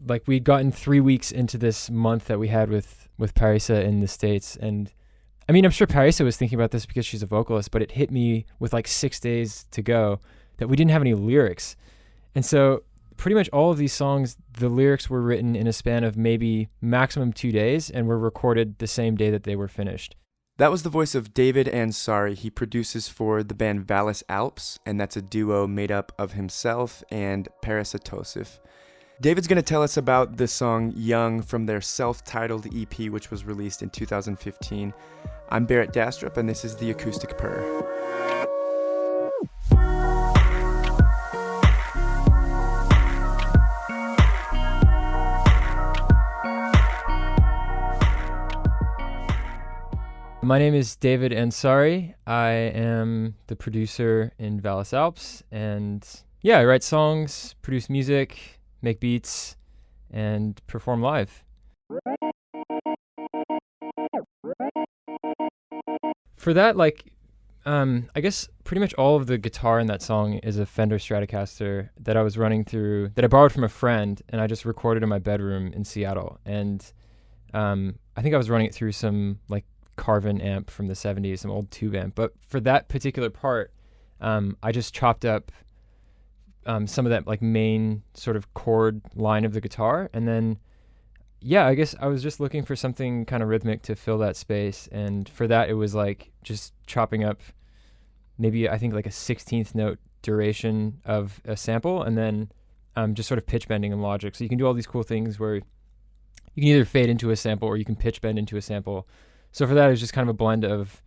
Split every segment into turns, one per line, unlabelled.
like we'd gotten 3 weeks into this month that we had with Parisa in the States. And I mean, I'm sure Parisa was thinking about this because she's a vocalist, but it hit me with like 6 days to go that we didn't have any lyrics. And so pretty much all of these songs, the lyrics were written in a span of maybe maximum 2 days and were recorded the same day that they were finished.
That was the voice of David Ansari. He produces for the band Vallis Alps, and that's a duo made up of himself and Parisa Tosif. David's going to tell us about the song Young from their self-titled EP, which was released in 2015. I'm Barrett Dastrup, and this is The Acoustic Purr.
My name is David Ansari. I am the producer in Vallis Alps, and yeah, I write songs, produce music, make beats, and perform live. For that, I guess pretty much all of the guitar in that song is a Fender Stratocaster that I was running through, that I borrowed from a friend, and I just recorded in my bedroom in Seattle. And I think I was running it through some Carvin amp from the 70s, some old tube amp. But for that particular part, I just chopped up some of that main sort of chord line of the guitar. And then, yeah, I guess I was just looking for something kind of rhythmic to fill that space. And for that, it was just chopping up maybe I think a 16th note duration of a sample, and then just sort of pitch bending in Logic. So you can do all these cool things where you can either fade into a sample or you can pitch bend into a sample. So for that, it was just kind of a blend of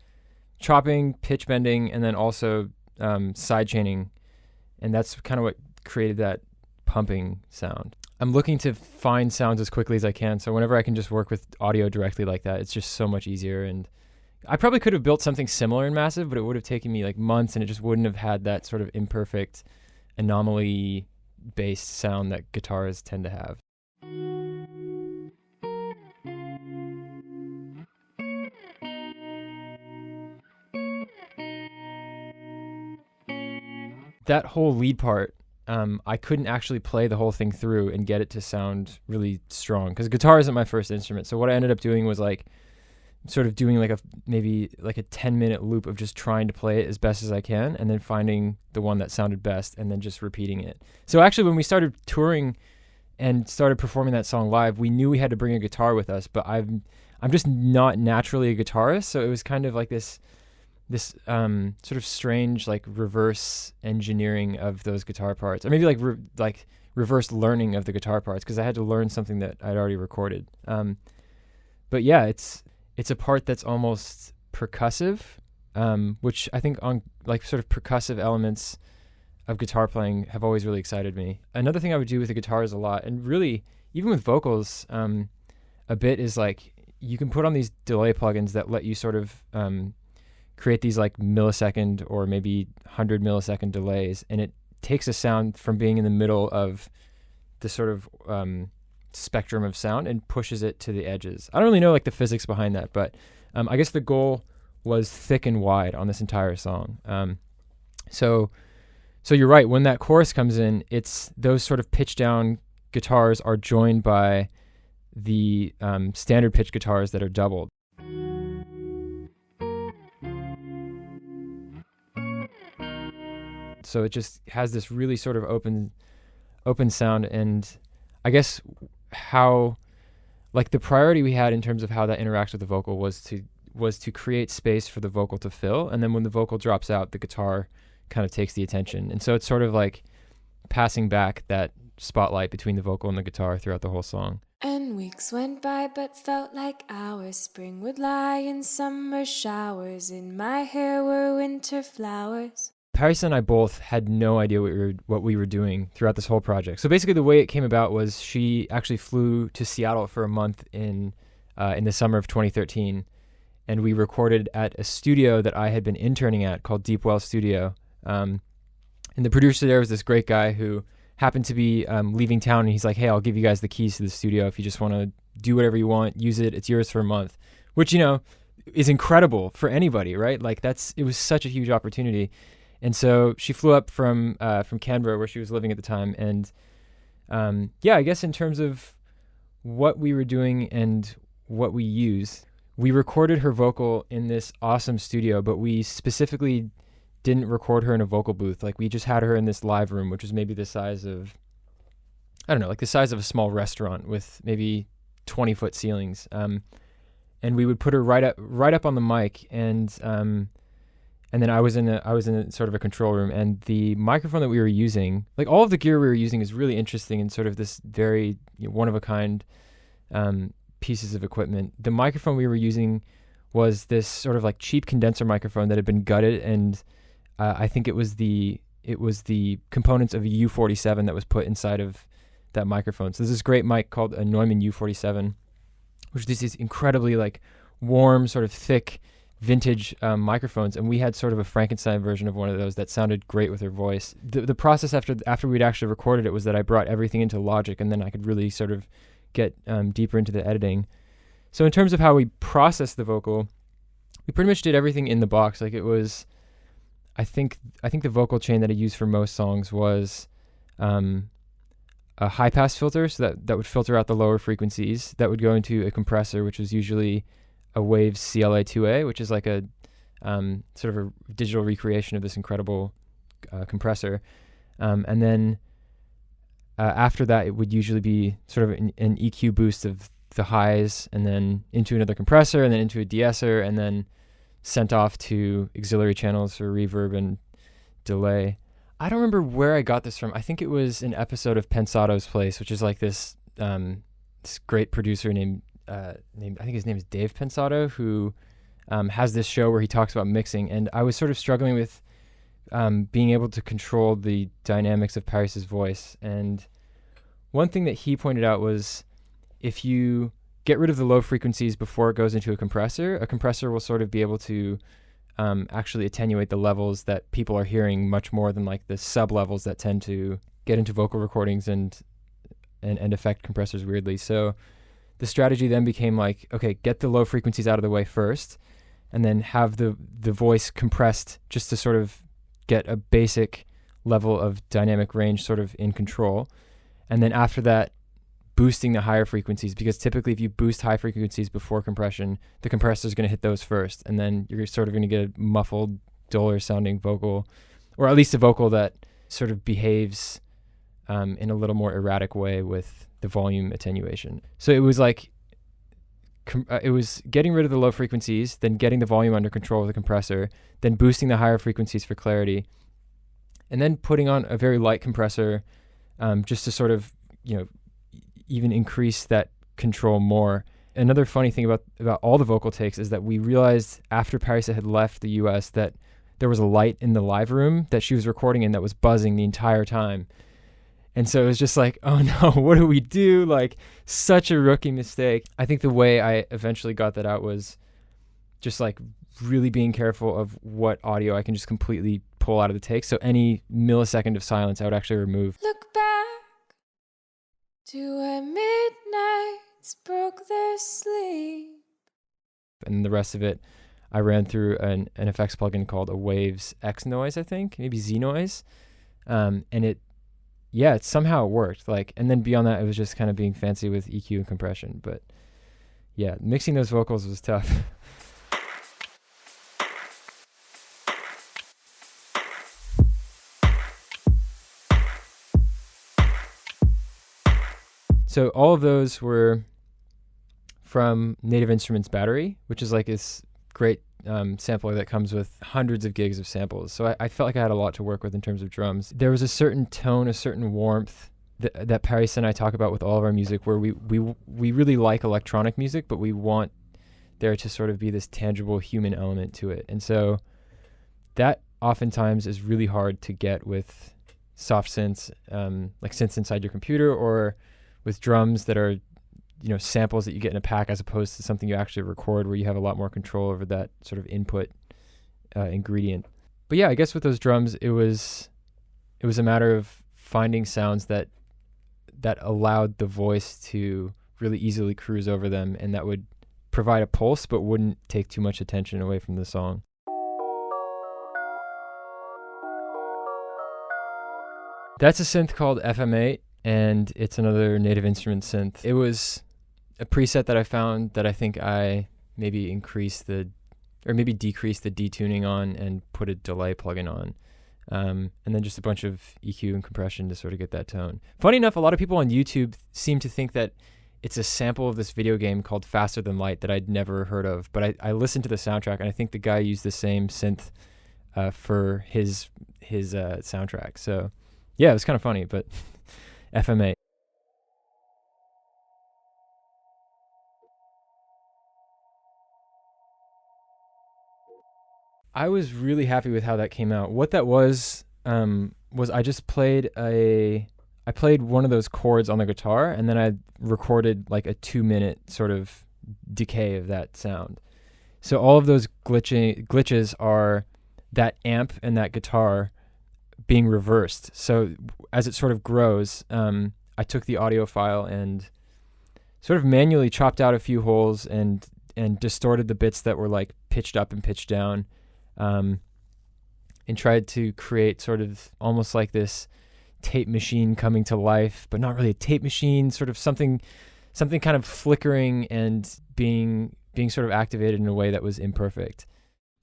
chopping, pitch bending, and then also side chaining. And that's kind of what created that pumping sound. I'm looking to find sounds as quickly as I can. So whenever I can just work with audio directly like that, it's just so much easier. And I probably could have built something similar in Massive, but it would have taken me months, and it just wouldn't have had that sort of imperfect, anomaly-based sound that guitars tend to have. That whole lead part, I couldn't actually play the whole thing through and get it to sound really strong because guitar isn't my first instrument. So what I ended up doing was sort of doing maybe a 10-minute loop of just trying to play it as best as I can, and then finding the one that sounded best and then just repeating it. So actually, when we started touring and started performing that song live, we knew we had to bring a guitar with us, but I'm just not naturally a guitarist, so it was kind of this sort of strange reverse engineering of those guitar parts, or maybe reverse learning of the guitar parts, because I had to learn something that I'd already recorded. But yeah, it's a part that's almost percussive, which I think on sort of percussive elements of guitar playing have always really excited me. Another thing I would do with the guitars a lot, and really even with vocals a bit, is you can put on these delay plugins that let you sort of create these millisecond or maybe 100 millisecond delays, and it takes a sound from being in the middle of the sort of spectrum of sound and pushes it to the edges. I don't really know the physics behind that, but I guess the goal was thick and wide on this entire song. So you're right, when that chorus comes in, it's those sort of pitch down guitars are joined by the standard pitch guitars that are doubled. So it just has this really sort of open sound. And I guess how the priority we had in terms of how that interacts with the vocal was to create space for the vocal to fill, and then when the vocal drops out, the guitar kind of takes the attention. And so it's sort of passing back that spotlight between the vocal and the guitar throughout the whole song.
And weeks went by but felt like hours. Spring would lie in summer showers. In my hair were winter flowers.
Parisa and I both had no idea what we were doing throughout this whole project. So basically the way it came about was she actually flew to Seattle for a month in the summer of 2013, and we recorded at a studio that I had been interning at called Deep Well Studio. And the producer there was this great guy who happened to be leaving town, and he's like, hey, I'll give you guys the keys to the studio if you just want to do whatever you want, use it, it's yours for a month, which, is incredible for anybody, right? It was such a huge opportunity. And so she flew up from Canberra, where she was living at the time, and Yeah, I guess in terms of what we were doing and what we used, we recorded her vocal in this awesome studio, but we specifically didn't record her in a vocal booth. Like, we just had her in this live room, which was maybe the size of, I don't know, like the size of a small restaurant with maybe 20-foot ceilings. And we would put her right up on the mic, and then I was in a sort of a control room, and the microphone that we were using, like all of the gear we were using, is really interesting and sort of this very one of a kind pieces of equipment. The microphone we were using was this sort of like cheap condenser microphone that had been gutted, and I think it was the components of a U47 that was put inside of that microphone. So there's this great mic called a Neumann U47, which is these incredibly like warm, sort of thick, vintage microphones, and we had sort of a Frankenstein version of one of those that sounded great with her voice. The process after we'd actually recorded it was that I brought everything into Logic, and then I could really sort of get deeper into the editing. So in terms of how we processed the vocal, we pretty much did everything in the box. Like, it was, I think the vocal chain that I used for most songs was a high pass filter, so that would filter out the lower frequencies. That would go into a compressor, which was usually a Waves CLA2A, which is like a sort of a digital recreation of this incredible compressor. And then after that, it would usually be sort of an EQ boost of the highs, and then into another compressor, and then into a de-esser, and then sent off to auxiliary channels for reverb and delay. I don't remember where I got this from. I think it was an episode of Pensato's Place, which is like this great producer named I think his name is Dave Pensato, who has this show where he talks about mixing. And I was sort of struggling with being able to control the dynamics of Paris's voice. And one thing that he pointed out was, if you get rid of the low frequencies before it goes into a compressor will sort of be able to actually attenuate the levels that people are hearing much more than like the sub levels that tend to get into vocal recordings and affect compressors weirdly. So the strategy then became like, okay, get the low frequencies out of the way first, and then have the voice compressed just to sort of get a basic level of dynamic range sort of in control. And then after that, boosting the higher frequencies, because typically if you boost high frequencies before compression, the compressor is going to hit those first, and then you're sort of going to get a muffled, duller sounding vocal, or at least a vocal that sort of behaves in a little more erratic way with the volume attenuation. So it was like, it was getting rid of the low frequencies, then getting the volume under control with the compressor, then boosting the higher frequencies for clarity, and then putting on a very light compressor just to sort of, even increase that control more. Another funny thing about all the vocal takes is that we realized after Parisa had left the US that there was a light in the live room that she was recording in that was buzzing the entire time. And so it was just like, oh no, what do we do? Like, such a rookie mistake. I think the way I eventually got that out was just like really being careful of what audio I can just completely pull out of the take. So any millisecond of silence I would actually remove.
Look back to where midnights broke their sleep.
And the rest of it, I ran through an effects plugin called a Waves X Noise, I think, maybe Z Noise. And it somehow worked. Like, and then beyond that, it was just kind of being fancy with EQ and compression. But yeah, mixing those vocals was tough. So all of those were from Native Instruments Battery, which is like this great sampler that comes with hundreds of gigs of samples. So I felt like I had a lot to work with in terms of drums. There was a certain tone, a certain warmth that Paris and I talk about with all of our music, where we really like electronic music, but we want there to sort of be this tangible human element to it. And so that oftentimes is really hard to get with soft synths, like synths inside your computer, or with drums that are, samples that you get in a pack, as opposed to something you actually record where you have a lot more control over that sort of input ingredient. But yeah, I guess with those drums, it was a matter of finding sounds that allowed the voice to really easily cruise over them, and that would provide a pulse but wouldn't take too much attention away from the song. That's a synth called FM8, and it's another Native Instruments synth. It was a preset that I found that I think I maybe decreased the detuning on and put a delay plugin on. And then just a bunch of EQ and compression to sort of get that tone. Funny enough, a lot of people on YouTube seem to think that it's a sample of this video game called Faster Than Light that I'd never heard of. But I listened to the soundtrack, and I think the guy used the same synth for his soundtrack. So yeah, it was kind of funny, but FMA. I was really happy with how that came out. What that was I just played one of those chords on the guitar, and then I recorded like a 2-minute sort of decay of that sound. So all of those glitches are that amp and that guitar being reversed. So as it sort of grows, I took the audio file and sort of manually chopped out a few holes and distorted the bits that were like pitched up and pitched down. And tried to create sort of almost like this tape machine coming to life, but not really a tape machine, sort of something kind of flickering and being sort of activated in a way that was imperfect.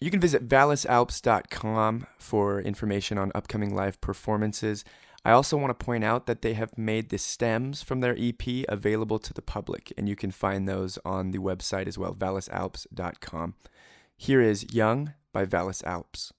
You can visit vallisalps.com for information on upcoming live performances. I also want to point out that they have made the stems from their EP available to the public, and you can find those on the website as well, vallisalps.com. Here is Young by Vallis Alps.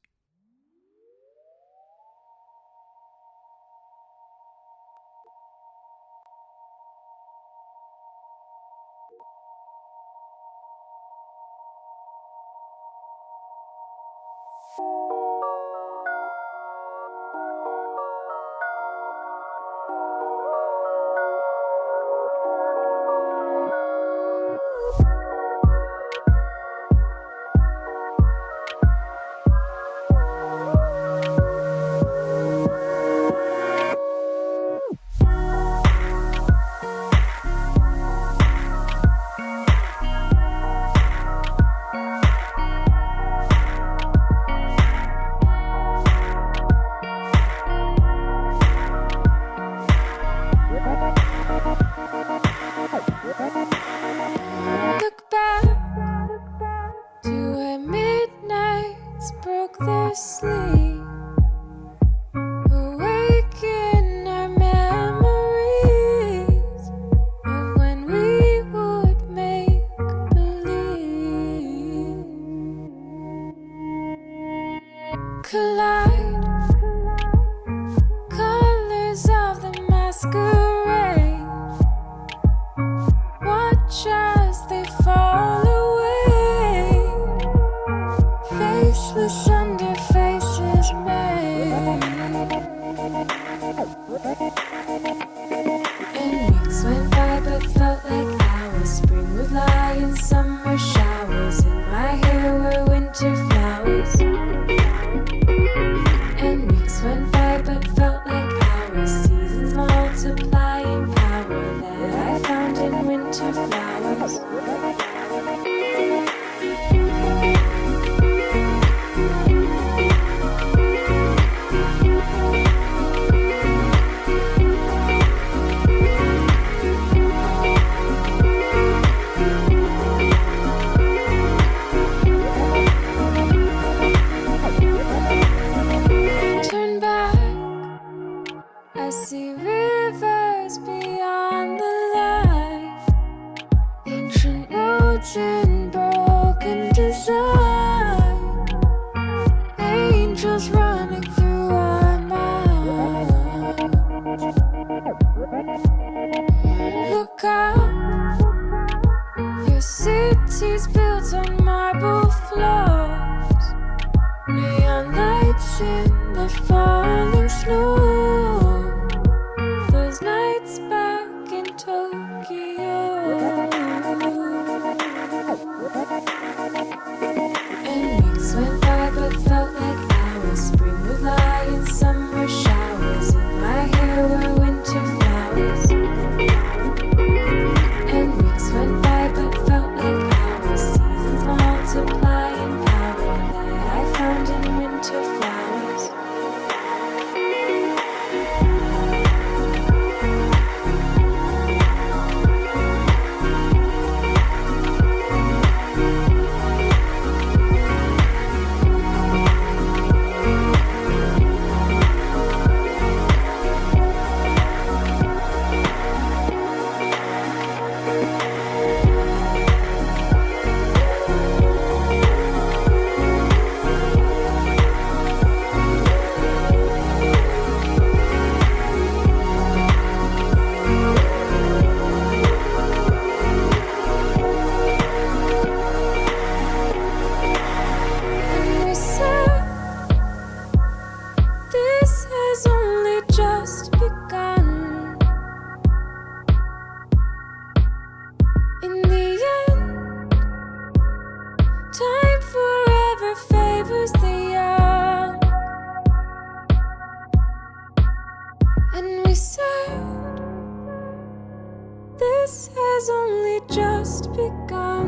this has only just begun.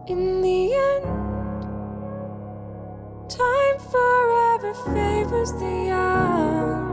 In the end, time forever favors the young.